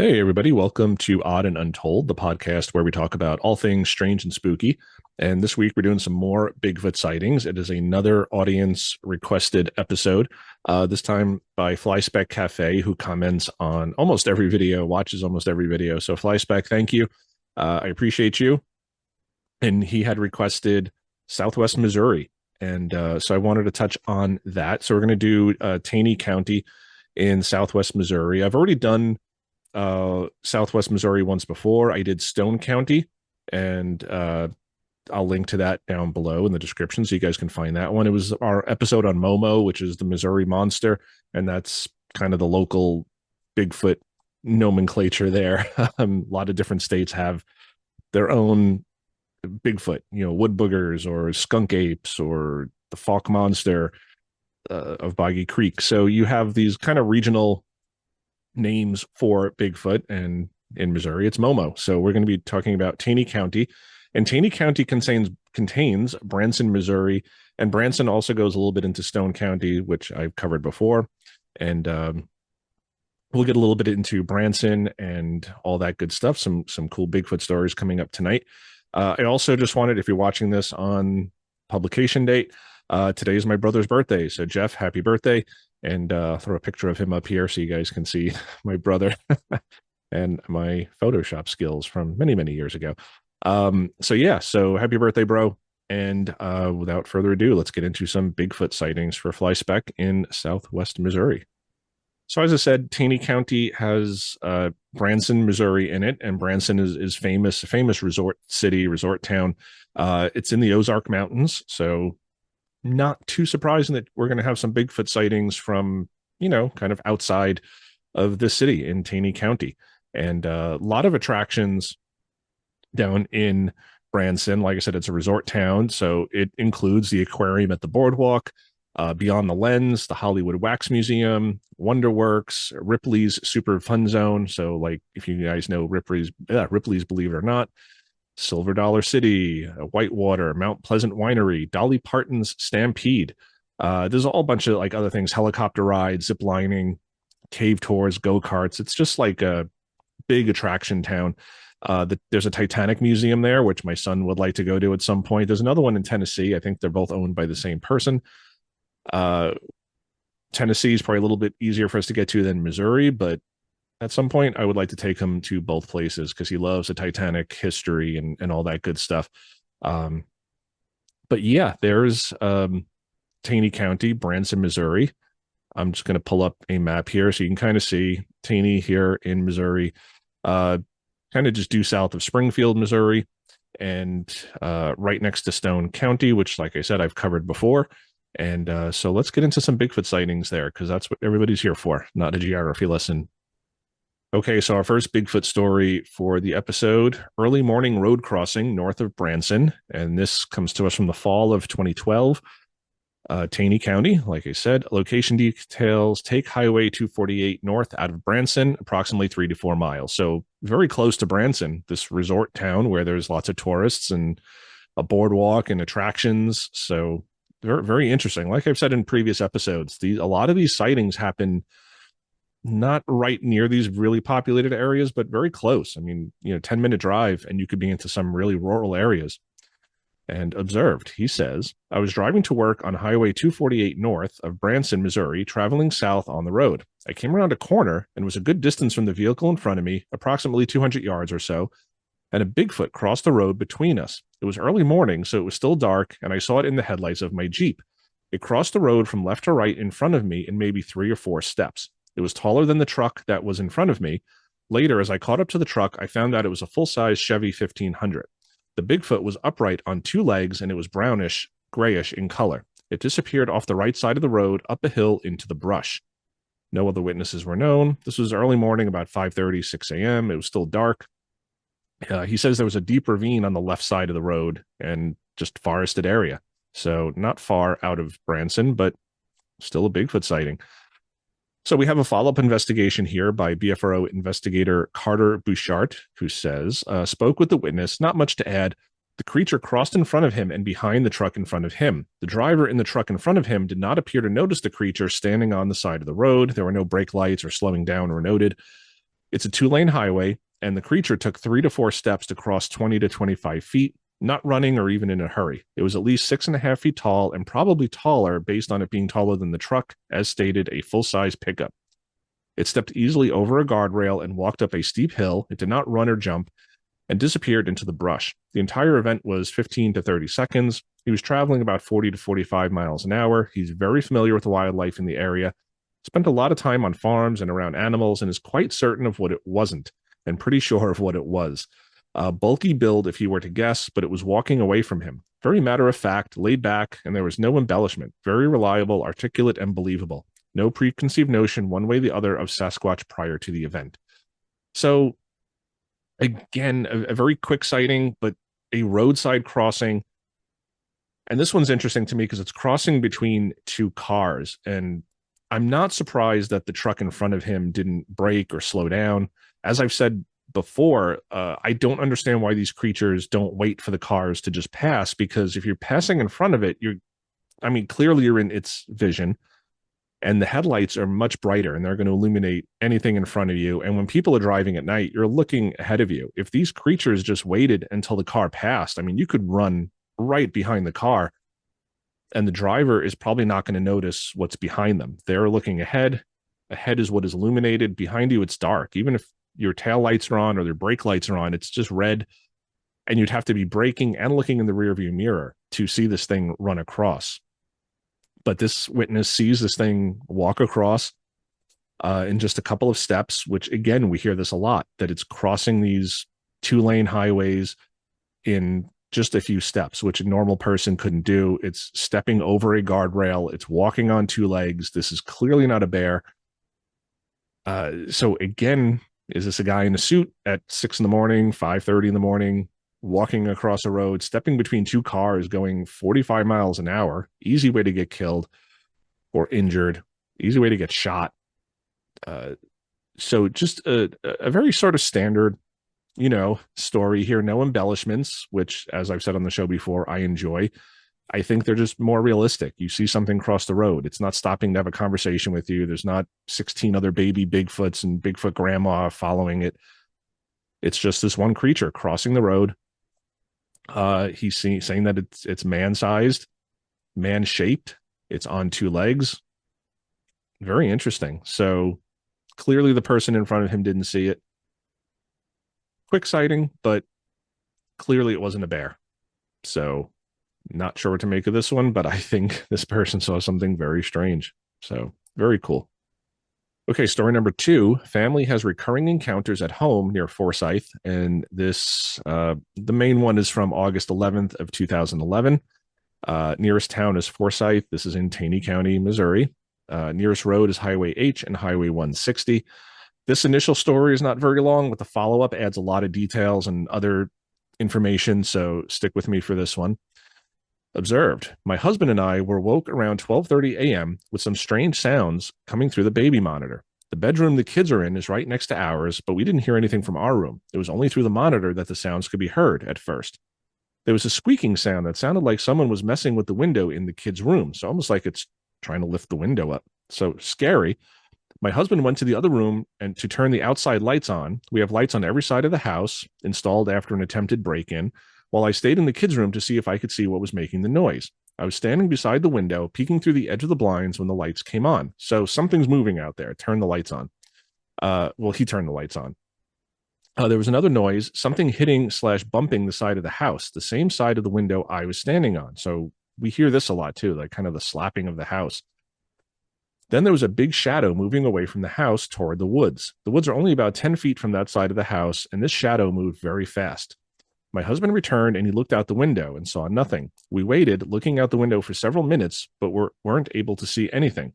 Hey, everybody. Welcome to Odd and Untold, the podcast where we talk about all things strange and spooky. And this week we're doing some more Bigfoot sightings. It is another audience requested episode, this time by Flyspec Cafe, who comments on almost every video, watches almost every video. So, Flyspec, thank you. I appreciate you. And he had requested Southwest Missouri. And so I wanted to touch on that. So, we're going to do Taney County in Southwest Missouri. I've already done Southwest Missouri once before. I did Stone County, and I'll link to that down below in the description so you guys can find that one. It was our episode on MoMo, which is the Missouri monster, and that's kind of the local Bigfoot nomenclature there. A lot of different states have their own Bigfoot, wood boogers or skunk apes or the Falk monster of Boggy Creek. So you have these kind of regional names for Bigfoot, and in Missouri it's MoMo. So we're going to be talking about Taney County, and Taney County contains Branson, Missouri, and Branson also goes a little bit into Stone County, which I've covered before, and we'll get a little bit into Branson and all that good stuff. Some cool Bigfoot stories coming up tonight. I also just wanted, if you're watching this on publication date, today is my brother's birthday, so Jeff, happy birthday. And throw a picture of him up here so you guys can see my brother and my Photoshop skills from many, many years ago. So happy birthday, bro. And without further ado, let's get into some Bigfoot sightings for Flyspec in Southwest Missouri. So as I said, Taney County has Branson, Missouri in it, and Branson is famous, a famous resort city, resort town. It's in the Ozark Mountains, so not too surprising that we're going to have some Bigfoot sightings from, kind of outside of the city in Taney County. And a lot of attractions down in Branson. Like I said, it's a resort town, so it includes the aquarium at the boardwalk, Beyond the Lens, the Hollywood Wax Museum, Wonderworks, Ripley's Super Fun Zone. So, like, if you guys know Ripley's, Believe It or Not, Silver Dollar City, Whitewater, Mount Pleasant Winery, Dolly Parton's Stampede. There's a whole bunch of like other things, helicopter rides, zip lining, cave tours, go-karts. It's just like a big attraction town. There's a Titanic museum there, which my son would like to go to at some point. There's another one in Tennessee. I think they're both owned by the same person. Tennessee is probably a little bit easier for us to get to than Missouri, but at some point, I would like to take him to both places because he loves the Titanic history and all that good stuff. But yeah, there's Taney County, Branson, Missouri. I'm just going to pull up a map here so you can kind of see Taney here in Missouri, kind of just due south of Springfield, Missouri, and right next to Stone County, which, like I said, I've covered before. And so let's get into some Bigfoot sightings there because that's what everybody's here for, not a geography lesson. Okay, so our first Bigfoot story for the episode, early morning road crossing north of Branson, and this comes to us from the fall of 2012. Taney County, like I said, location details, take Highway 248 north out of Branson, approximately 3 to 4 miles. So very close to Branson, this resort town where there's lots of tourists and a boardwalk and attractions. So very, very interesting. Like I've said in previous episodes, a lot of these sightings happen not right near these really populated areas, but very close. I mean, 10-minute drive and you could be into some really rural areas. And observed, he says, I was driving to work on Highway 248 north of Branson, Missouri, traveling south on the road. I came around a corner and was a good distance from the vehicle in front of me, approximately 200 yards or so, and a Bigfoot crossed the road between us. It was early morning, so it was still dark, and I saw it in the headlights of my Jeep. It crossed the road from left to right in front of me in maybe 3 or 4 steps. It was taller than the truck that was in front of me. Later, as I caught up to the truck, I found out it was a full-size Chevy 1500. The Bigfoot was upright on 2 legs, and it was brownish, grayish in color. It disappeared off the right side of the road, up a hill into the brush. No other witnesses were known. This was early morning, about 5:30, 6 a.m. It was still dark. He says there was a deep ravine on the left side of the road and just forested area. So not far out of Branson, but still a Bigfoot sighting. So we have a follow-up investigation here by BFRO investigator Carter Bouchard, who says, spoke with the witness, not much to add. The creature crossed in front of him and behind the truck in front of him. The driver in the truck in front of him did not appear to notice the creature standing on the side of the road. There were no brake lights or slowing down were noted. It's a 2-lane highway, and the creature took 3 to 4 steps to cross 20 to 25 feet, not running or even in a hurry. It was at least 6.5 feet tall and probably taller based on it being taller than the truck, as stated, a full-size pickup. It stepped easily over a guardrail and walked up a steep hill. It did not run or jump and disappeared into the brush. The entire event was 15 to 30 seconds. He was traveling about 40 to 45 miles an hour. He's very familiar with the wildlife in the area, spent a lot of time on farms and around animals, and is quite certain of what it wasn't and pretty sure of what it was. Bulky build, if he were to guess, but it was walking away from him. Very matter of fact, laid back, and there was no embellishment. Very reliable, articulate, and believable. No preconceived notion one way or the other of Sasquatch prior to the event. So, again, a very quick sighting, but a roadside crossing. And this one's interesting to me because it's crossing between two cars. And I'm not surprised that the truck in front of him didn't brake or slow down. As I've said before, I don't understand why these creatures don't wait for the cars to just pass, because if you're passing in front of it, clearly you're in its vision, and the headlights are much brighter and they're going to illuminate anything in front of you. And when people are driving at night, you're looking ahead of you. If these creatures just waited until the car passed, you could run right behind the car and the driver is probably not going to notice what's behind them. They're looking ahead. Ahead is what is illuminated. Behind you, it's dark. Even if your tail lights are on or their brake lights are on, it's just red. And you'd have to be braking and looking in the rearview mirror to see this thing run across. But this witness sees this thing walk across in just a couple of steps, which, again, we hear this a lot, that it's crossing these 2-lane highways in just a few steps, which a normal person couldn't do. It's stepping over a guardrail. It's walking on 2 legs. This is clearly not a bear. So again, is this a guy in a suit at 6 in the morning, 5:30 in the morning, walking across a road, stepping between 2 cars, going 45 miles an hour? Easy way to get killed or injured. Easy way to get shot. So just a very sort of standard, story here. No embellishments, which, as I've said on the show before, I enjoy. I think they're just more realistic. You see something cross the road. It's not stopping to have a conversation with you. There's not 16 other baby Bigfoots and Bigfoot grandma following it. It's just this one creature crossing the road. He's saying that it's man-sized, man-shaped. It's on 2 legs. Very interesting. So clearly the person in front of him didn't see it. Quick sighting, but clearly it wasn't a bear. So not sure what to make of this one, but I think this person saw something very strange. So very cool. Okay, story number 2. Family has recurring encounters at home near Forsyth. And this, the main one is from August 11th of 2011. Nearest town is Forsyth. This is in Taney County, Missouri. Nearest road is Highway H and Highway 160. This initial story is not very long, but the follow-up adds a lot of details and other information, so stick with me for this one. Observed. My husband and I were woke around 12:30 a.m. with some strange sounds coming through the baby monitor. The bedroom the kids are in is right next to ours, but we didn't hear anything from our room. It was only through the monitor that the sounds could be heard at first. There was a squeaking sound that sounded like someone was messing with the window in the kids' room, so almost like it's trying to lift the window up. So scary. My husband went to the other room and to turn the outside lights on. We have lights on every side of the house, installed after an attempted break-in, while I stayed in the kids' room to see if I could see what was making the noise. I was standing beside the window, peeking through the edge of the blinds when the lights came on. So something's moving out there. Turn the lights on. He turned the lights on. There was another noise, something hitting/bumping the side of the house, the same side of the window I was standing on. So we hear this a lot too, like kind of the slapping of the house. Then there was a big shadow moving away from the house toward the woods. The woods are only about 10 feet from that side of the house, and this shadow moved very fast. My husband returned and he looked out the window and saw nothing. We waited, looking out the window for several minutes, but weren't able to see anything.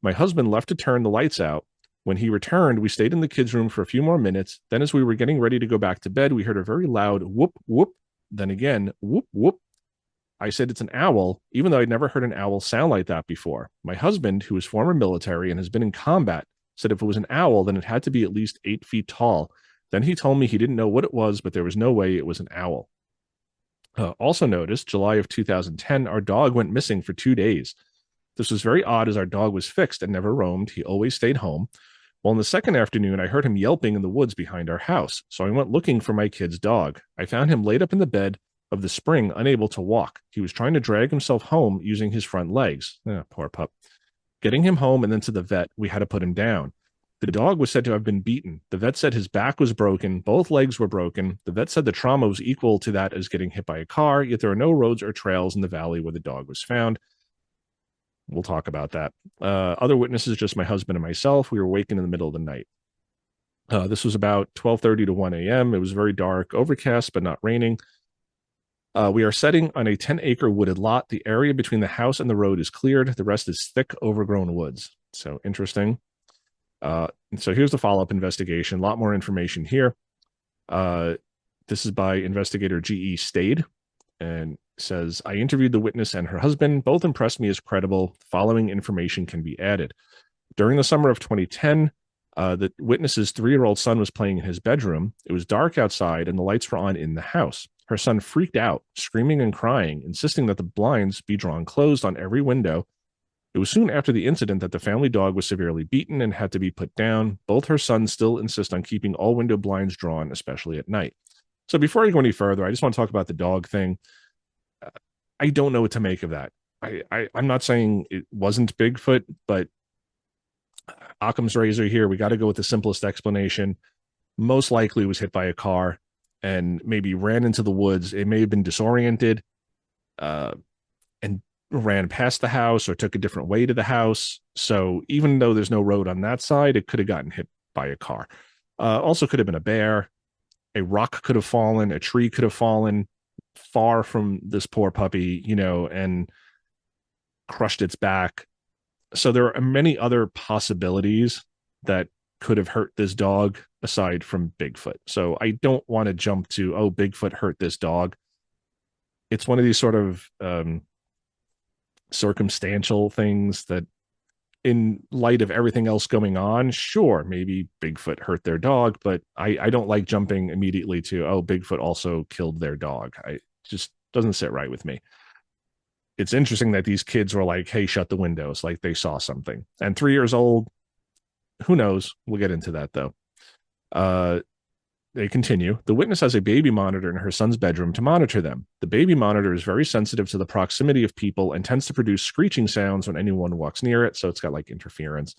My husband left to turn the lights out. When he returned, we stayed in the kids' room for a few more minutes. Then as we were getting ready to go back to bed, we heard a very loud whoop, whoop. Then again, whoop, whoop. I said it's an owl, even though I'd never heard an owl sound like that before. My husband, who is former military and has been in combat, said if it was an owl, then it had to be at least 8 feet tall. Then he told me he didn't know what it was, but there was no way it was an owl. Also noticed, July of 2010, our dog went missing for 2 days. This was very odd as our dog was fixed and never roamed. He always stayed home. Well, in the second afternoon, I heard him yelping in the woods behind our house, so I went looking for my kid's dog. I found him laid up in the bed of the spring, unable to walk. He was trying to drag himself home using his front legs. Poor pup. Getting him home and then to the vet, we had to put him down. The dog was said to have been beaten. The vet said his back was broken, both legs were broken. The vet said the trauma was equal to that as getting hit by a car, yet there are no roads or trails in the valley where the dog was found. We'll talk about that. Other witnesses, just my husband and myself. We were waking in the middle of the night. This was about 12:30 to 1 a.m. It was very dark, overcast, but not raining. We are setting on a 10-acre wooded lot. The area between the house and the road is cleared. The rest is thick, overgrown woods. So interesting. So here's the follow-up investigation. A lot more information here. This is by investigator G.E. Stade, and says, I interviewed the witness and her husband. Both impressed me as credible. The following information can be added. During the summer of 2010, the witness's 3-year-old son was playing in his bedroom. It was dark outside and the lights were on in the house. Her son freaked out, screaming and crying, insisting that the blinds be drawn closed on every window. It was soon after the incident that the family dog was severely beaten and had to be put down. Both her sons still insist on keeping all window blinds drawn, especially at night. So before I go any further, I just want to talk about the dog thing. I don't know what to make of that. I'm not saying it wasn't Bigfoot, but Occam's razor here. We got to go with the simplest explanation. Most likely was hit by a car and maybe ran into the woods. It may have been disoriented and ran past the house or took a different way to the house. So even though there's no road on that side, it could have gotten hit by a car. Also could have been a bear. A rock could have fallen. A tree could have fallen far from this poor puppy, and crushed its back. So there are many other possibilities that could have hurt this dog aside from Bigfoot. So I don't want to jump to, oh, Bigfoot hurt this dog. It's one of these sort of circumstantial things that, in light of everything else going on, sure, maybe Bigfoot hurt their dog, but I don't like jumping immediately to, oh, Bigfoot also killed their dog. It just doesn't sit right with me. It's interesting that these kids were like, hey, shut the windows, like they saw something. And 3 years old, who knows? We'll get into that, though. They continue. The witness has a baby monitor in her son's bedroom to monitor them. The baby monitor is very sensitive to the proximity of people and tends to produce screeching sounds when anyone walks near it, so it's got like interference.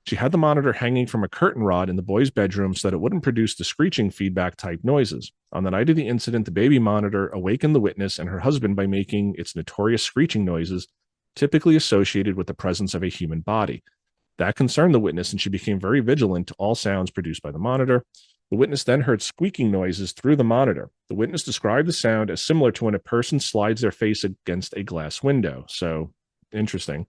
She had the monitor hanging from a curtain rod in the boy's bedroom so that it wouldn't produce the screeching feedback type noises. On the night of the incident, the baby monitor awakened the witness and her husband by making its notorious screeching noises, typically associated with the presence of a human body. That concerned the witness, and she became very vigilant to all sounds produced by the monitor. The witness then heard squeaking noises through the monitor. The witness described the sound as similar to when a person slides their face against a glass window. So, interesting.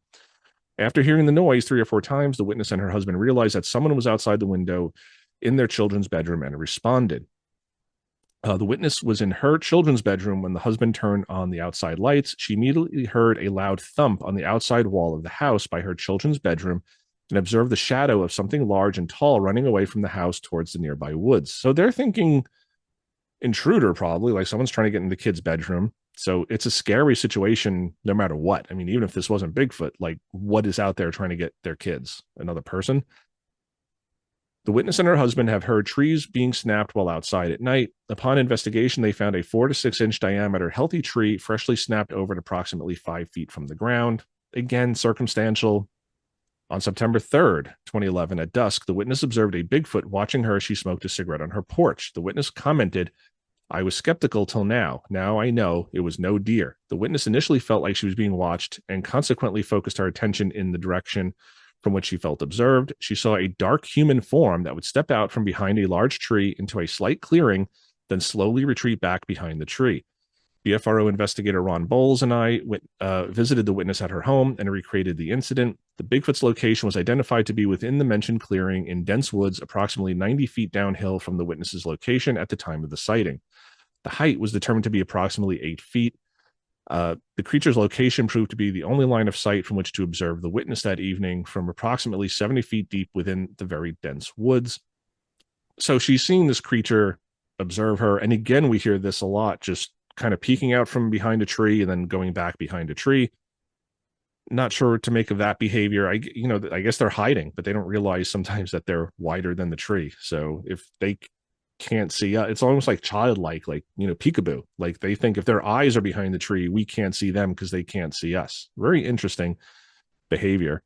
After hearing the noise 3 or 4 times, the witness and her husband realized that someone was outside the window in their children's bedroom and responded. The witness was in her children's bedroom when the husband turned on the outside lights. She immediately heard a loud thump on the outside wall of the house by her children's bedroom and observed the shadow of something large and tall running away from the house towards the nearby woods. So they're thinking intruder, probably, like someone's trying to get in the kid's bedroom. So it's a scary situation no matter what. I mean, even if this wasn't Bigfoot, like what is out there trying to get their kids? Another person? The witness and her husband have heard trees being snapped while outside at night. Upon investigation, they found a 4 to 6 inch diameter healthy tree freshly snapped over at approximately 5 feet from the ground. Again, circumstantial. On September 3rd, 2011, at dusk, the witness observed a Bigfoot watching her as she smoked a cigarette on her porch. The witness commented, I was skeptical till now. Now I know it was no deer. The witness initially felt like she was being watched and consequently focused her attention in the direction from which she felt observed. She saw a dark human form that would step out from behind a large tree into a slight clearing, then slowly retreat back behind the tree. BFRO investigator Ron Bowles and I visited the witness at her home and recreated the incident. The Bigfoot's location was identified to be within the mentioned clearing in dense woods, approximately 90 feet downhill from the witness's location at the time of the sighting. The height was determined to be approximately 8 feet. The creature's location proved to be the only line of sight from which to observe the witness that evening, from approximately 70 feet deep within the very dense woods. So she's seeing this creature observe her. And again, we hear this a lot, just kind of peeking out from behind a tree and then going back behind a tree. Not sure what to make of that behavior. I guess they're hiding, but they don't realize sometimes that they're wider than the tree. So if they can't see, it's almost like childlike, like, peekaboo. Like they think if their eyes are behind the tree, we can't see them because they can't see us. Very interesting behavior.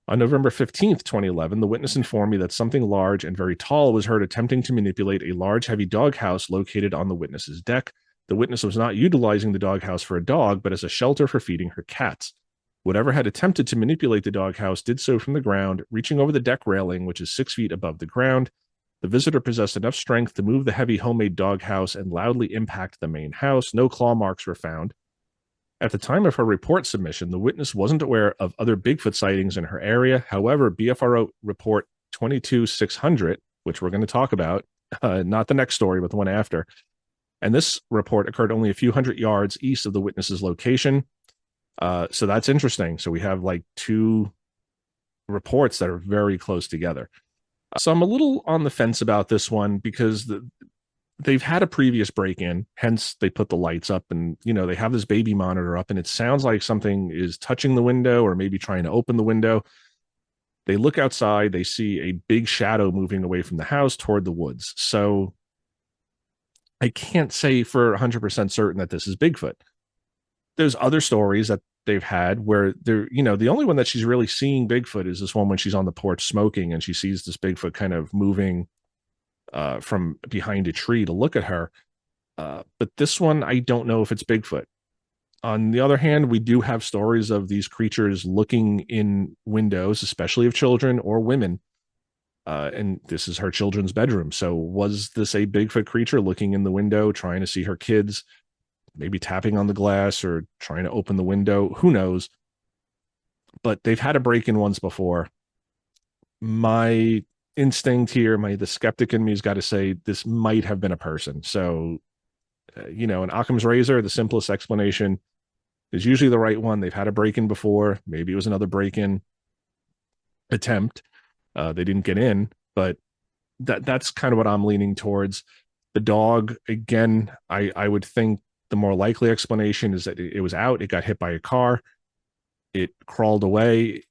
On November 15th, 2011, the witness informed me that something large and very tall was heard attempting to manipulate a large, heavy doghouse located on the witness's deck. The witness was not utilizing the doghouse for a dog, but as a shelter for feeding her cats. Whatever had attempted to manipulate the doghouse did so from the ground, reaching over the deck railing, which is 6 feet above the ground. The visitor possessed enough strength to move the heavy homemade doghouse and loudly impact the main house. No claw marks were found. At the time of her report submission, the witness wasn't aware of other Bigfoot sightings in her area. However, BFRO report 22600, which we're going to talk about, not the next story, but the one after, and this report occurred only a few hundred yards east of the witness's location. So that's interesting. So we have like two reports that are very close together. So I'm a little on the fence about this one because they've had a previous break-in, hence they put the lights up, and they have this baby monitor up, and it sounds like something is touching the window or maybe trying to open the window. They look outside, they see a big shadow moving away from the house toward the woods. So I can't say for 100% certain that this is Bigfoot. There's other stories that they've had where the only one that she's really seeing Bigfoot is this one when she's on the porch smoking and she sees this Bigfoot kind of moving from behind a tree to look at her. But this one, I don't know if it's Bigfoot. On the other hand, we do have stories of these creatures looking in windows, especially of children or women. And this is her children's bedroom. So was this a Bigfoot creature looking in the window, trying to see her kids, maybe tapping on the glass or trying to open the window? Who knows? But they've had a break-in once before. My instinct here, the skeptic in me has got to say this might have been a person. So, in Occam's razor, the simplest explanation is usually the right one. They've had a break-in before. Maybe it was another break-in attempt. They didn't get in, but that's kind of what I'm leaning towards. The dog, again, I would think the more likely explanation is that it was out. It got hit by a car. It crawled away.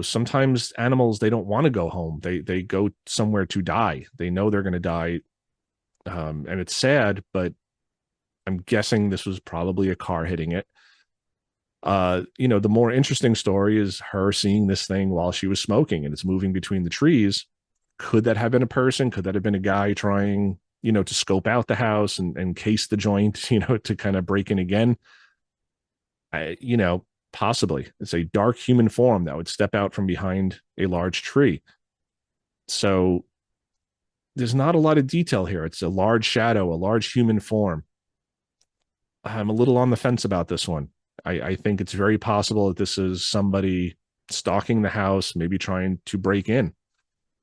Sometimes animals, they don't want to go home. They go somewhere to die. They know they're going to die. And it's sad, but I'm guessing this was probably a car hitting it. The more interesting story is her seeing this thing while she was smoking and it's moving between the trees. Could that have been a person? Could that have been a guy trying, to scope out the house and case the joint, to kind of break in again? Possibly. It's a dark human form that would step out from behind a large tree. So there's not a lot of detail here. It's a large shadow, a large human form. I'm a little on the fence about this one. I think it's very possible that this is somebody stalking the house, maybe trying to break in.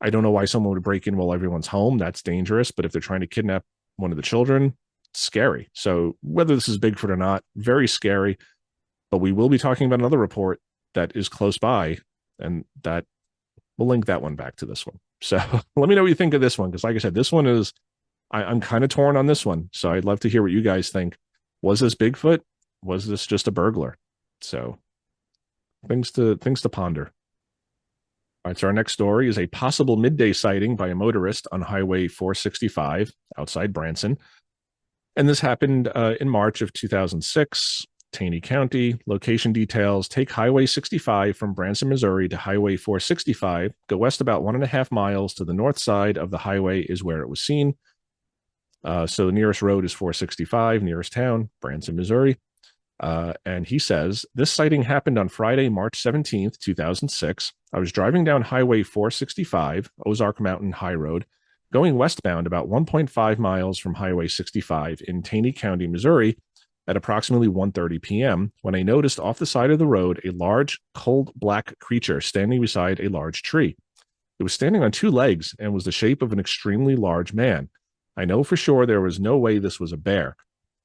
I don't know why someone would break in while everyone's home. That's dangerous. But if they're trying to kidnap one of the children, scary. So whether this is Bigfoot or not, very scary. But we will be talking about another report that is close by, and that we'll link that one back to this one. So let me know what you think of this one, because like I said, this one is, I'm kind of torn on this one. So I'd love to hear what you guys think. Was this Bigfoot? Was this just a burglar? So things to ponder. All right, so our next story is a possible midday sighting by a motorist on Highway 465 outside Branson. And this happened in March of 2006, Taney County. Location details: take Highway 65 from Branson, Missouri to Highway 465. Go west about 1.5 miles to the north side of the highway is where it was seen. So the nearest road is 465, nearest town, Branson, Missouri. And he says, this sighting happened on Friday, March 17th, 2006. I was driving down Highway 465, Ozark Mountain High Road, going westbound about 1.5 miles from Highway 65 in Taney County, Missouri, at approximately 1:30 p.m. when I noticed off the side of the road a large, cold black creature standing beside a large tree. It was standing on two legs and was the shape of an extremely large man. I know for sure there was no way this was a bear.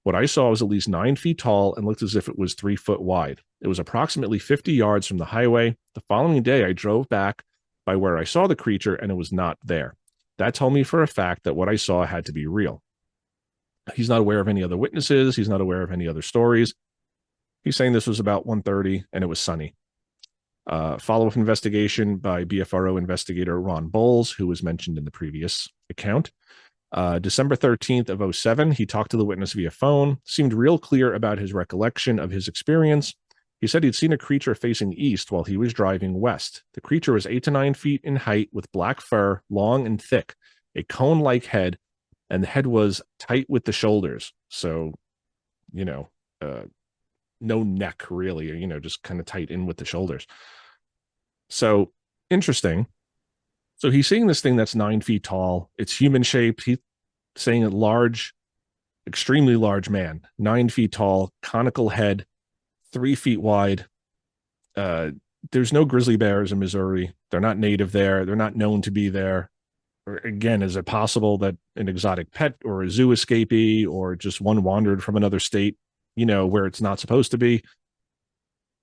What I saw was at least 9 feet tall and looked as if it was 3 foot wide. It was approximately 50 yards from the highway. The following day, I drove back by where I saw the creature and it was not there. That told me for a fact that what I saw had to be real. He's not aware of any other witnesses. He's not aware of any other stories. He's saying this was about 1:30 and it was sunny. Follow-up investigation by BFRO investigator Ron Bowles, who was mentioned in the previous account. December 13th of 07, he talked to the witness via phone, seemed real clear about his recollection of his experience. He said he'd seen a creature facing east while he was driving west. The creature was 8 to 9 feet in height with black fur, long and thick, a cone-like head, and the head was tight with the shoulders. So, no neck really, just kind of tight in with the shoulders. So interesting. So he's seeing this thing that's 9 feet tall. It's human shaped. He's saying a large, extremely large man, 9 feet tall, conical head, 3 feet wide. There's no grizzly bears in Missouri. They're not native there. They're not known to be there. Or again, is it possible that an exotic pet or a zoo escapee or just one wandered from another state, where it's not supposed to be?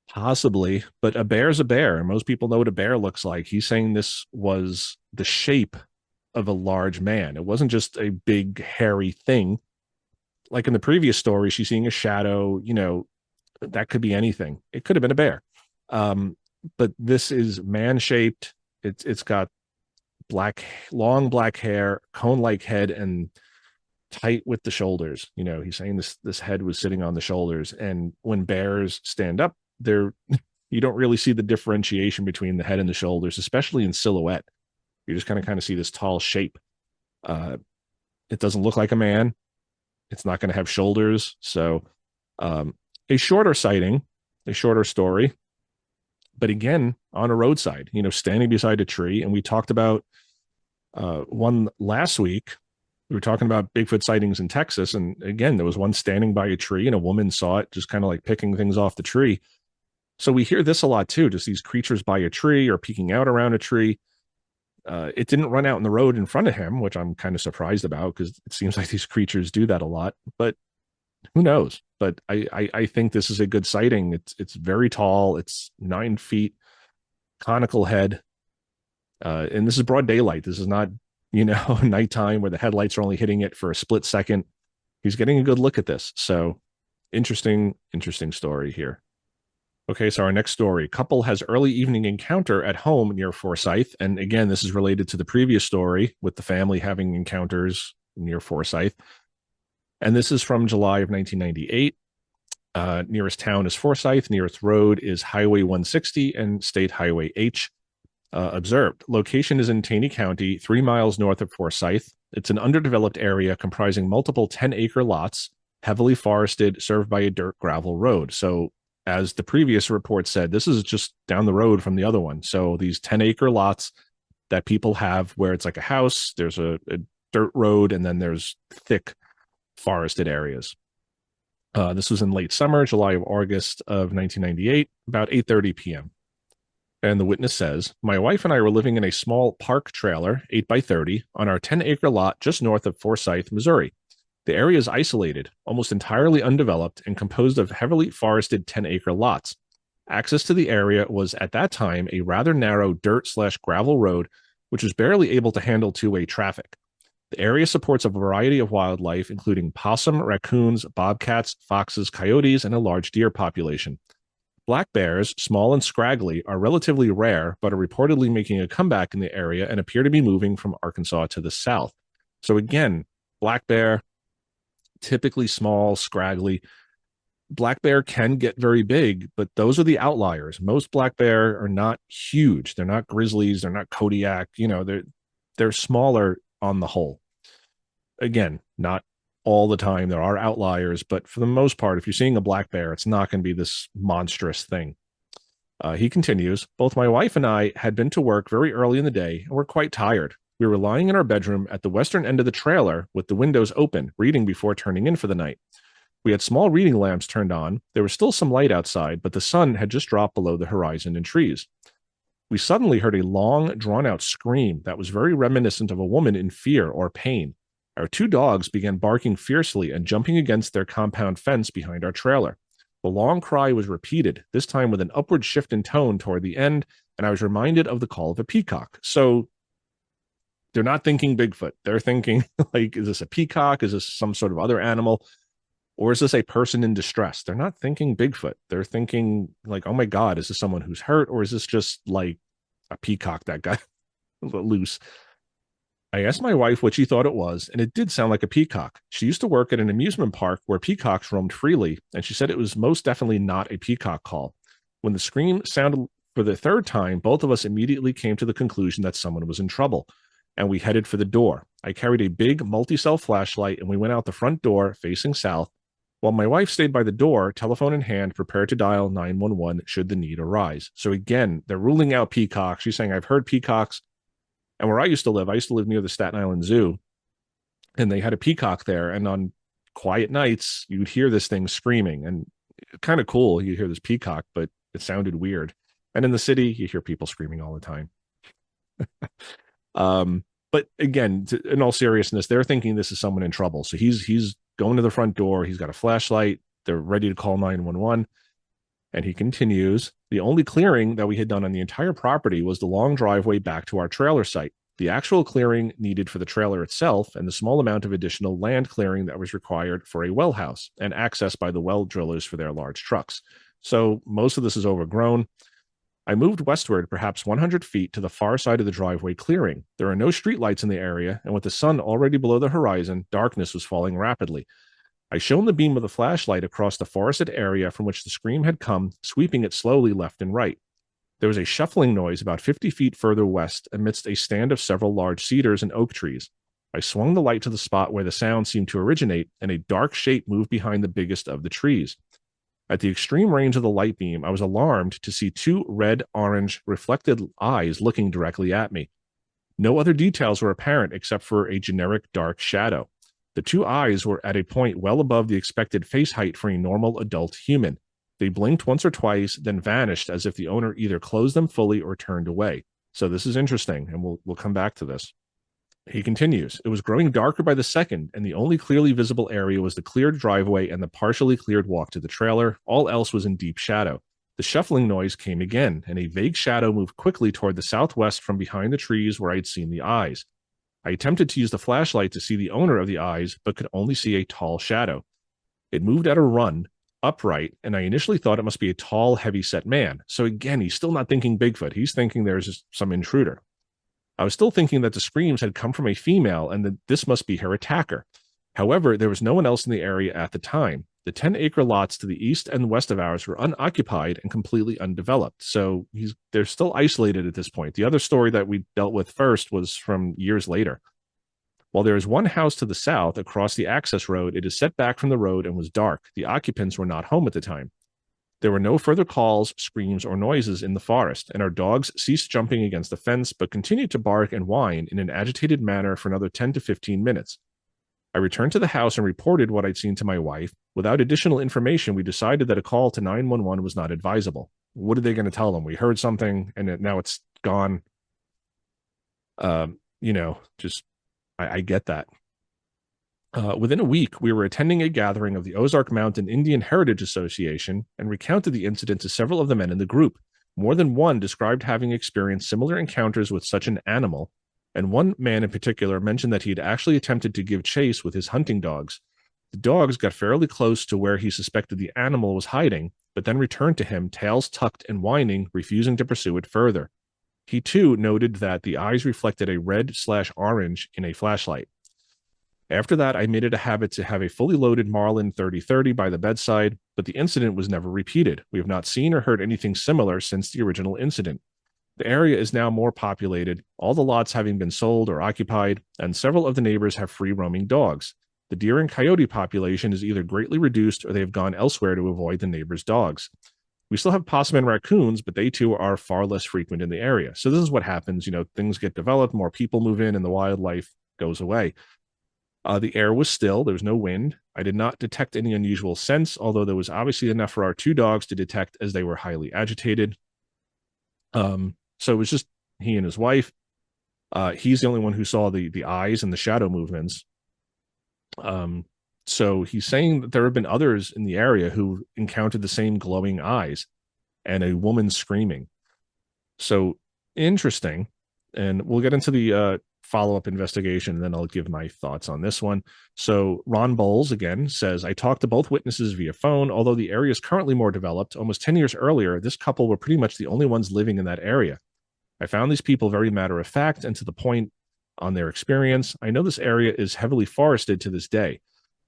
Possibly, but a bear's a bear, and most people know what a bear looks like. He's saying this was the shape of a large man. It wasn't just a big, hairy thing. Like in the previous story, she's seeing a shadow, that could be anything. It could have been a bear. But this is man-shaped. It's got long black hair, cone-like head, and tight with the shoulders. He's saying this head was sitting on the shoulders, and when bears stand up, you don't really see the differentiation between the head and the shoulders, especially in silhouette. You just kind of see this tall shape. It doesn't look like a man. It's not going to have shoulders. So a shorter sighting, a shorter story, but again, on a roadside, standing beside a tree. And we talked about one last week. We were talking about Bigfoot sightings in Texas. And again, there was one standing by a tree and a woman saw it, just kind of like picking things off the tree. So we hear this a lot too, just these creatures by a tree or peeking out around a tree. It didn't run out in the road in front of him, which I'm kind of surprised about because it seems like these creatures do that a lot, but who knows? But I think this is a good sighting. It's very tall. It's 9 feet, conical head. And this is broad daylight. This is not, nighttime where the headlights are only hitting it for a split second. He's getting a good look at this. So interesting story here. Okay, so our next story. Couple has early evening encounter at home near Forsyth. And again, this is related to the previous story with the family having encounters near Forsyth. And this is from July of 1998. Nearest town is Forsyth. Nearest road is Highway 160 and State Highway H. Observed. Location is in Taney County, 3 miles north of Forsyth. It's an underdeveloped area comprising multiple 10-acre lots, heavily forested, served by a dirt gravel road. So as the previous report said, this is just down the road from the other one. So these 10-acre lots that people have where it's like a house, there's a dirt road, and then there's thick forested areas. This was in late summer, July or August of 1998, about 8:30 p.m. And the witness says, my wife and I were living in a small park trailer, 8x30, on our 10-acre lot just north of Forsyth, Missouri. The area is isolated, almost entirely undeveloped, and composed of heavily forested 10-acre lots. Access to the area was, at that time, a rather narrow dirt/gravel road, which was barely able to handle two-way traffic. The area supports a variety of wildlife, including possum, raccoons, bobcats, foxes, coyotes, and a large deer population. Black bears, small and scraggly, are relatively rare, but are reportedly making a comeback in the area and appear to be moving from Arkansas to the south. So again, black bear, typically small, scraggly. Black bear can get very big, but those are the outliers. Most black bear are not huge. They're not grizzlies. They're not Kodiak. They're smaller on the whole. Again, not all the time. There are outliers, but for the most part, if you're seeing a black bear, it's not going to be this monstrous thing. He continues, both my wife and I had been to work very early in the day and were quite tired. We were lying in our bedroom at the western end of the trailer with the windows open, reading before turning in for the night. We had small reading lamps turned on. There was still some light outside, but the sun had just dropped below the horizon and trees. We suddenly heard a long, drawn-out scream that was very reminiscent of a woman in fear or pain. Our two dogs began barking fiercely and jumping against their compound fence behind our trailer. The long cry was repeated, this time with an upward shift in tone toward the end, and I was reminded of the call of a peacock. So they're not thinking Bigfoot. They're thinking, like, is this a peacock? Is this some sort of other animal? Or is this a person in distress? They're not thinking Bigfoot. They're thinking like, oh my God, is this someone who's hurt? Or is this just like a peacock that got loose? I asked my wife what she thought it was, and it did sound like a peacock. She used to work at an amusement park where peacocks roamed freely, and she said it was most definitely not a peacock call. When the scream sounded for the third time, both of us immediately came to the conclusion that someone was in trouble, and we headed for the door. I carried a big multi-cell flashlight, and we went out the front door facing south, while my wife stayed by the door, telephone in hand, prepared to dial 911 should the need arise. So again, they're ruling out peacocks. She's saying, I've heard peacocks. And where I used to live near the Staten Island Zoo, and they had a peacock there. And on quiet nights, you'd hear this thing screaming, and kind of cool. You hear this peacock, but it sounded weird. And in the city, you hear people screaming all the time. But again, in all seriousness, they're thinking this is someone in trouble. So he's going to the front door. He's got a flashlight. They're ready to call 911. And he continues, the only clearing that we had done on the entire property was the long driveway back to our trailer site. The actual clearing needed for the trailer itself and the small amount of additional land clearing that was required for a well house and access by the well drillers for their large trucks. So most of this is overgrown. I moved westward perhaps 100 feet to the far side of the driveway clearing. There are no streetlights in the area, and with the sun already below the horizon, darkness was falling rapidly. I shone the beam of the flashlight across the forested area from which the scream had come, sweeping it slowly left and right. There was a shuffling noise about 50 feet further west amidst a stand of several large cedars and oak trees. I swung the light to the spot where the sound seemed to originate, and a dark shape moved behind the biggest of the trees. At the extreme range of the light beam, I was alarmed to see two red-orange reflected eyes looking directly at me. No other details were apparent except for a generic dark shadow. The two eyes were at a point well above the expected face height for a normal adult human. They blinked once or twice, then vanished as if the owner either closed them fully or turned away. So this is interesting, and we'll come back to this. He continues, it was growing darker by the second, and the only clearly visible area was the cleared driveway and the partially cleared walk to the trailer. All else was in deep shadow. The shuffling noise came again, and a vague shadow moved quickly toward the southwest from behind the trees where I had seen the eyes. I attempted to use the flashlight to see the owner of the eyes, but could only see a tall shadow. It moved at a run, upright, and I initially thought it must be a tall, heavy-set man. So again, he's still not thinking Bigfoot. He's thinking there's some intruder. I was still thinking that the screams had come from a female and that this must be her attacker. However, there was no one else in the area at the time. The 10-acre lots to the east and west of ours were unoccupied and completely undeveloped. So they're still isolated at this point. The other story that we dealt with first was from years later. While there is one house to the south across the access road, it is set back from the road and was dark. The occupants were not home at the time. There were no further calls, screams, or noises in the forest, and our dogs ceased jumping against the fence but continued to bark and whine in an agitated manner for another 10 to 15 minutes. I returned to the house and reported what I'd seen to my wife. Without additional information, we decided that a call to 911 was not advisable. What are they going to tell them? We heard something and now it's gone. I get that. Within a week, we were attending a gathering of the Ozark Mountain Indian Heritage Association and recounted the incident to several of the men in the group. More than one described having experienced similar encounters with such an animal, and one man in particular mentioned that he had actually attempted to give chase with his hunting dogs. The dogs got fairly close to where he suspected the animal was hiding, but then returned to him, tails tucked and whining, refusing to pursue it further. He too noted that the eyes reflected a red/orange in a flashlight. After that, I made it a habit to have a fully loaded Marlin 30-30 by the bedside, but the incident was never repeated. We have not seen or heard anything similar since the original incident. The area is now more populated, all the lots having been sold or occupied, and several of the neighbors have free-roaming dogs. The deer and coyote population is either greatly reduced or they have gone elsewhere to avoid the neighbors' dogs. We still have possum and raccoons, but they too are far less frequent in the area. So this is what happens. Things get developed, more people move in, and the wildlife goes away. The air was still. There was no wind. I did not detect any unusual scents, although there was obviously enough for our two dogs to detect as they were highly agitated. So it was just he and his wife. He's the only one who saw the eyes and the shadow movements. So he's saying that there have been others in the area who encountered the same glowing eyes and a woman screaming. So interesting. And we'll get into the follow-up investigation, and then I'll give my thoughts on this one. So Ron Bowles, again, says, I talked to both witnesses via phone. Although the area is currently more developed, almost 10 years earlier, this couple were pretty much the only ones living in that area. I found these people very matter-of-fact and to the point on their experience. I know this area is heavily forested to this day.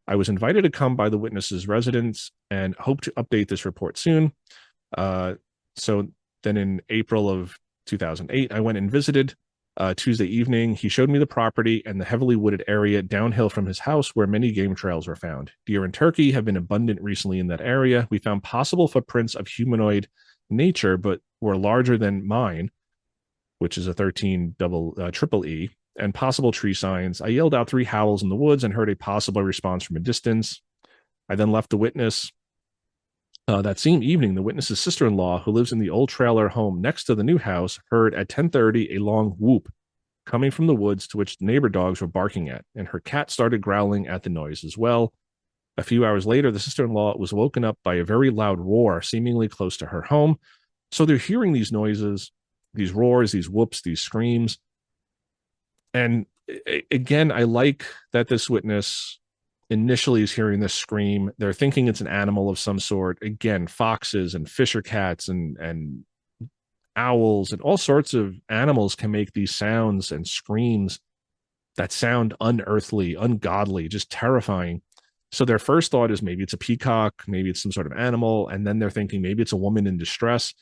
I was invited to come by the witness's residence and hope to update this report soon. So then in April of 2008, I went and visited Tuesday evening. He showed me the property and the heavily wooded area downhill from his house where many game trails were found. Deer and turkey have been abundant recently in that area. We found possible footprints of humanoid nature, but were larger than mine, which is a 13 triple E, and possible tree signs. I yelled out 3 howls in the woods and heard a possible response from a distance. I then left the witness. That same evening, the witness's sister-in-law, who lives in the old trailer home next to the new house, heard at 10:30 a long whoop coming from the woods to which the neighbor dogs were barking at, and her cat started growling at the noise as well. A few hours later, the sister-in-law was woken up by a very loud roar, seemingly close to her home. So they're hearing these noises, these roars, these whoops, these screams. And again, I like that this witness initially is hearing this scream. They're thinking it's an animal of some sort. Again, foxes and fisher cats and owls and all sorts of animals can make these sounds and screams that sound unearthly, ungodly, just terrifying. So their first thought is maybe it's a peacock, maybe it's some sort of animal. And then they're thinking maybe it's a woman in distress.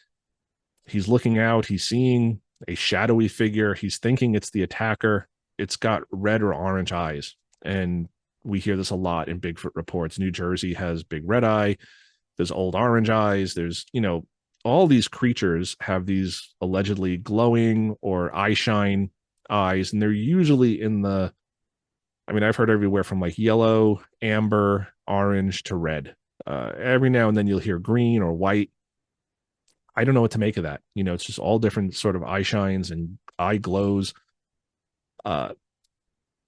He's looking out, he's seeing a shadowy figure. He's thinking it's the attacker. It's got red or orange eyes. And we hear this a lot in Bigfoot reports. New Jersey has big red eye. There's old orange eyes. There's, all these creatures have these allegedly glowing or eye shine eyes. And they're usually I've heard everywhere from like yellow, amber, orange to red. Every now and then you'll hear green or white. I don't know what to make of that. It's just all different sort of eye shines and eye glows.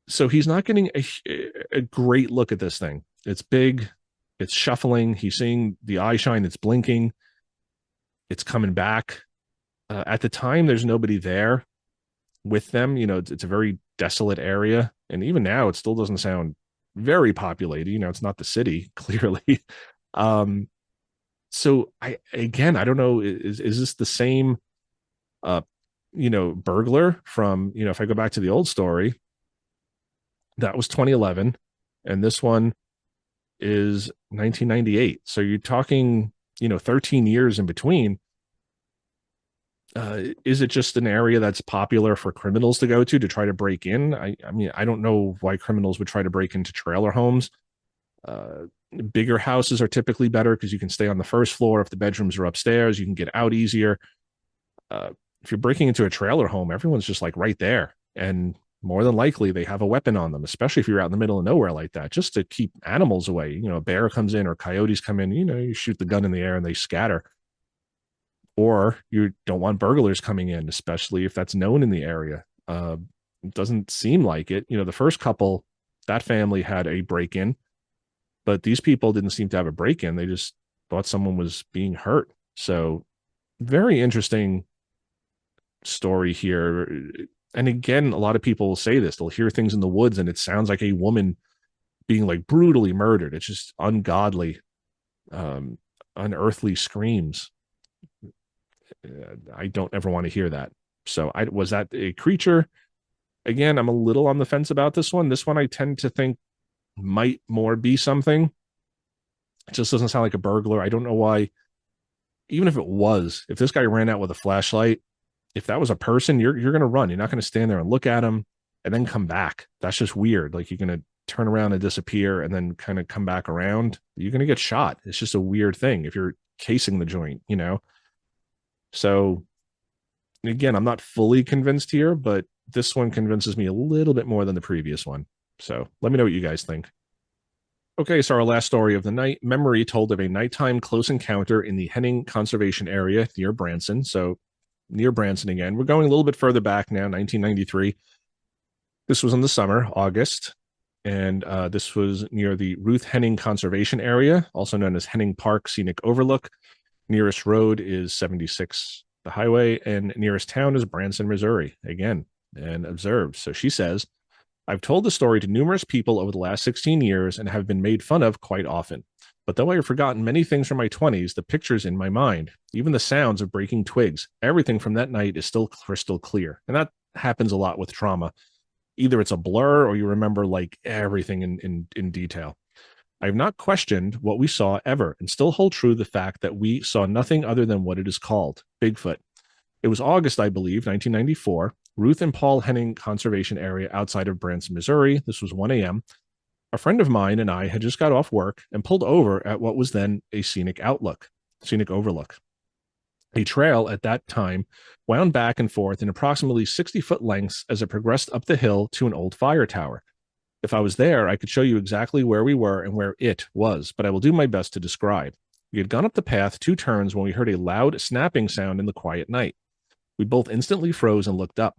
So he's not getting a great look at this thing. It's big. It's shuffling. He's seeing the eye shine. It's blinking. It's coming back. At the time, there's nobody there with them. It's a very desolate area. And even now, it still doesn't sound very populated. It's not the city, clearly. So I don't know, is this the same, burglar from, if I go back to the old story, that was 2011 and this one is 1998. So you're talking, 13 years in between. Is it just an area that's popular for criminals to go to try to break in? I don't know why criminals would try to break into trailer homes. Bigger houses are typically better because you can stay on the first floor. If the bedrooms are upstairs, you can get out easier. If you're breaking into a trailer home, everyone's just like right there. And more than likely they have a weapon on them, especially if you're out in the middle of nowhere like that, just to keep animals away. A bear comes in or coyotes come in, you shoot the gun in the air and they scatter. Or you don't want burglars coming in, especially if that's known in the area. It doesn't seem like it. The first couple, that family had a break-in, but these people didn't seem to have a break-in. They just thought someone was being hurt. So very interesting story here. And again, a lot of people will say this. They'll hear things in the woods and it sounds like a woman being like brutally murdered. It's just ungodly, unearthly screams. I don't ever want to hear that. So was that a creature? Again, I'm a little on the fence about this one. This one I tend to think might more be something. It just doesn't sound like a burglar. I don't know why. Even if this guy ran out with a flashlight, if that was a person, you're going to run. You're not going to stand there and look at him and then come back. That's just weird. Like you're going to turn around and disappear and then kind of come back around. You're going to get shot. It's just a weird thing if you're casing the joint, So again, I'm not fully convinced here, but this one convinces me a little bit more than the previous one. So let me know what you guys think. Okay, so our last story of the night. Memory told of a nighttime close encounter in the Henning Conservation Area near Branson. So near Branson again. We're going a little bit further back now, 1993. This was in the summer, August, and this was near the Ruth Henning Conservation Area, also known as Henning Park Scenic Overlook. Nearest road is 76, the highway, and nearest town is Branson, Missouri. Again, and observed. So she says, I've told the story to numerous people over the last 16 years and have been made fun of quite often. But though I have forgotten many things from my 20s, the pictures in my mind, even the sounds of breaking twigs, everything from that night is still crystal clear. And that happens a lot with trauma. Either it's a blur or you remember like everything in detail. I have not questioned what we saw ever and still hold true the fact that we saw nothing other than what it is called, Bigfoot. It was August, I believe, 1994. Ruth and Paul Henning Conservation Area outside of Branson, Missouri. This was 1 a.m. A friend of mine and I had just got off work and pulled over at what was then a scenic overlook. A trail at that time wound back and forth in approximately 60-foot lengths as it progressed up the hill to an old fire tower. If I was there, I could show you exactly where we were and where it was, but I will do my best to describe. We had gone up the path 2 turns when we heard a loud snapping sound in the quiet night. We both instantly froze and looked up.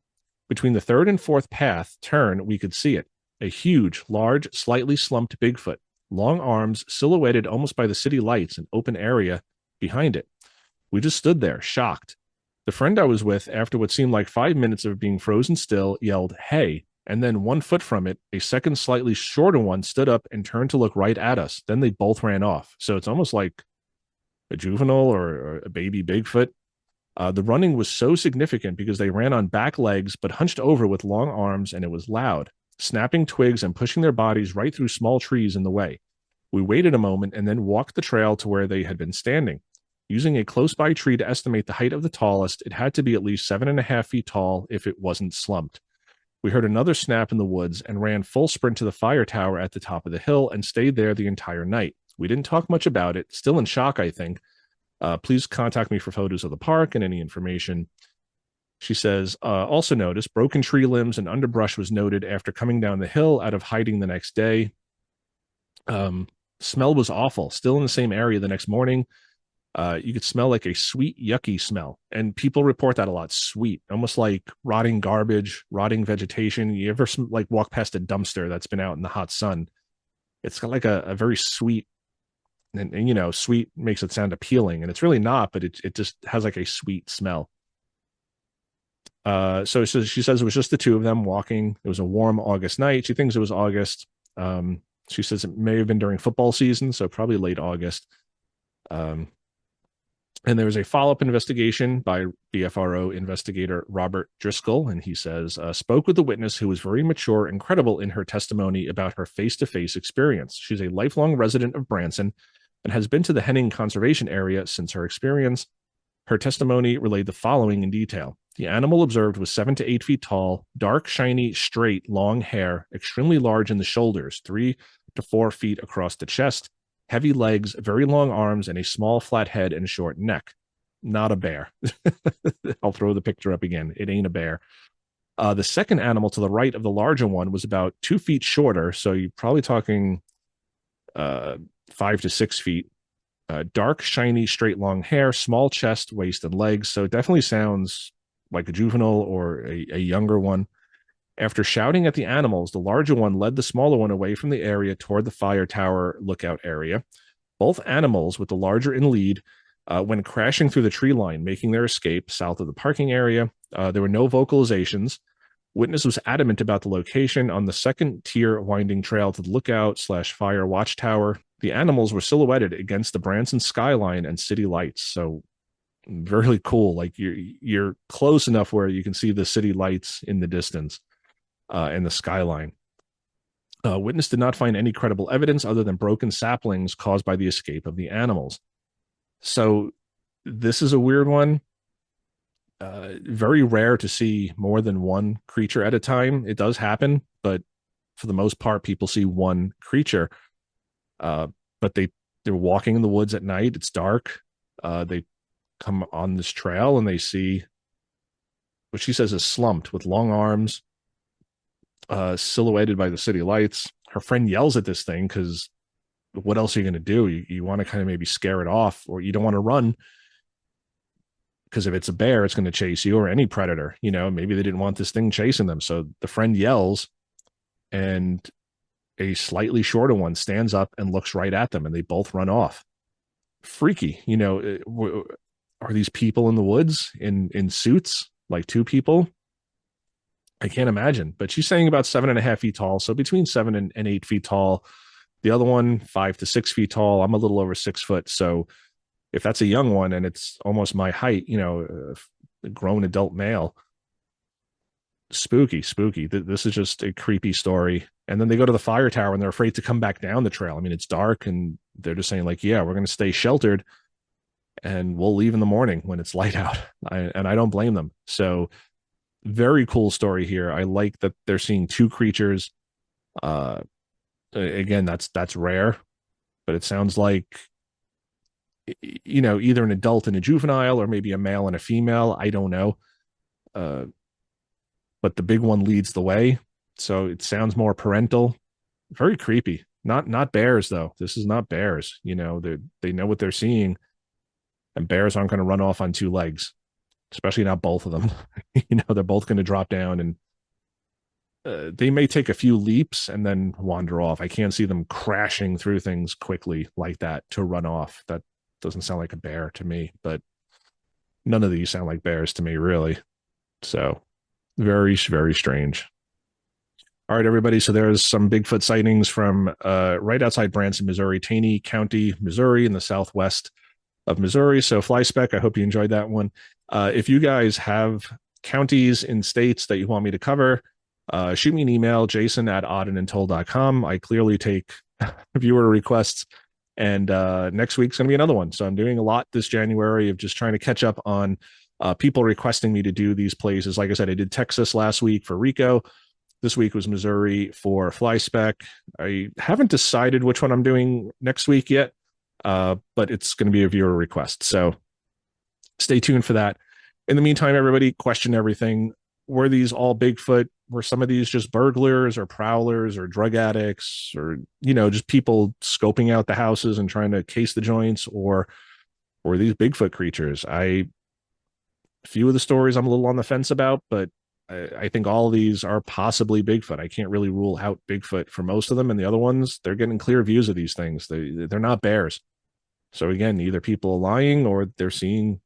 Between the 3rd and 4th path turn, we could see it. A huge, large, slightly slumped Bigfoot, long arms silhouetted almost by the city lights and open area behind it. We just stood there, shocked. The friend I was with, after what seemed like 5 minutes of being frozen still, yelled, "Hey," and then 1 foot from it, a second slightly shorter one stood up and turned to look right at us. Then they both ran off. So it's almost like a juvenile or a baby Bigfoot. The running was so significant because they ran on back legs but hunched over with long arms, and it was loud, snapping twigs and pushing their bodies right through small trees in the way. We waited a moment and then walked the trail to where they had been standing. Using a close-by tree to estimate the height of the tallest, it had to be at least 7.5 feet tall if it wasn't slumped. We heard another snap in the woods and ran full sprint to the fire tower at the top of the hill and stayed there the entire night. We didn't talk much about it, still in shock, I think. Please contact me for photos of the park and any information. She says, also noticed broken tree limbs and underbrush was noted after coming down the hill out of hiding the next day. Smell was awful. Still in the same area the next morning. You could smell like a sweet, yucky smell. And people report that a lot. Sweet, almost like rotting garbage, rotting vegetation. You ever like walk past a dumpster that's been out in the hot sun? It's got like a very sweet, and you know, sweet makes it sound appealing, and it's really not, but it just has like a sweet smell. So she says it was just the 2 of them walking. It was a warm August night. She thinks it was August. She says it may have been during football season, so probably late August. And there was a follow-up investigation by BFRO investigator Robert Driscoll, and he says, spoke with the witness who was very mature and credible in her testimony about her face-to-face experience. She's a lifelong resident of Branson and has been to the Henning Conservation Area since her experience. Her testimony relayed the following in detail. The animal observed was 7 to 8 feet tall, dark, shiny, straight, long hair, extremely large in the shoulders, 3 to 4 feet across the chest, heavy legs, very long arms, and a small flat head and short neck. Not a bear. I'll throw the picture up again. It ain't a bear. The second animal to the right of the larger one was about 2 feet shorter, so you're probably talking 5 to 6 feet. Dark, shiny, straight, long hair, small chest, waist, and legs. So it definitely sounds like a juvenile or a younger one. After shouting at the animals, the larger one led the smaller one away from the area toward the fire tower lookout area. Both animals, with the larger in lead, went crashing through the tree line, making their escape south of the parking area. There were no vocalizations. Witness was adamant about the location on the second-tier winding trail to the lookout/fire watchtower. The animals were silhouetted against the Branson skyline and city lights, so really cool. Like you're close enough where you can see the city lights in the distance and the skyline. Witness did not find any credible evidence other than broken saplings caused by the escape of the animals. So this is a weird one. Very rare to see more than one creature at a time. It does happen, but for the most part, people see one creature. But they're walking in the woods at night. It's dark. They come on this trail and they see what she says is slumped with long arms, silhouetted by the city lights. Her friend yells at this thing because what else are you going to do? You want to kind of maybe scare it off, or you don't want to run because if it's a bear, it's going to chase you, or any predator. You know, maybe they didn't want this thing chasing them. So the friend yells, and a slightly shorter one stands up and looks right at them, and they both run off. Freaky. You know, are these people in the woods in suits, like 2 people? I can't imagine. But she's saying about 7.5 feet tall. So between 7 and 8 feet tall. The other one, 5 to 6 feet tall. I'm a little over 6 foot. So if that's a young one and it's almost my height, a grown adult male, spooky, spooky. This is just a creepy story. And then they go to the fire tower and they're afraid to come back down the trail. I mean, it's dark and they're just saying, like, yeah, we're going to stay sheltered and we'll leave in the morning when it's light out. And I don't blame them. So, very cool story here. I like that they're seeing two creatures. Uh, Again, that's rare, but it sounds like either an adult and a juvenile, or maybe a male and a female. I don't know. Uh, but the big one leads the way, so it sounds more parental. Very creepy. Not bears though. This is not bears. They know what they're seeing, and bears aren't going to run off on two legs, especially not both of them. They're both going to drop down, and they may take a few leaps and then wander off. I can't see them crashing through things quickly like that to run off. That doesn't sound like a bear to me, but none of these sound like bears to me, really. So very, very strange. All right, everybody. So there's some Bigfoot sightings from right outside Branson, Missouri, Taney County, Missouri, in the southwest of Missouri. So fly spec, I hope you enjoyed that one. If you guys have counties in states that you want me to cover, shoot me an email, jason@oddanduntold.com. I clearly take viewer requests, and next week's going to be another one. So I'm doing a lot this January of just trying to catch up on people requesting me to do these places. Like I said, I did Texas last week for Rico. This week was Missouri for fly spec. I haven't decided which one I'm doing next week yet, but it's going to be a viewer request. So stay tuned for that. In the meantime, everybody, question everything. Were these all Bigfoot? Were some of these just burglars or prowlers or drug addicts, or just people scoping out the houses and trying to case the joints? Or were these Bigfoot creatures? A few of the stories I'm a little on the fence about, but I think all of these are possibly Bigfoot. I can't really rule out Bigfoot for most of them, and the other ones, they're getting clear views of these things. They're not bears. So again, either people are lying or they're seeing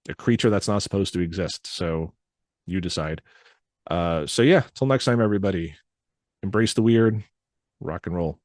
a creature that's not supposed to exist. So you decide. So yeah, till next time, everybody, embrace the weird, rock and roll.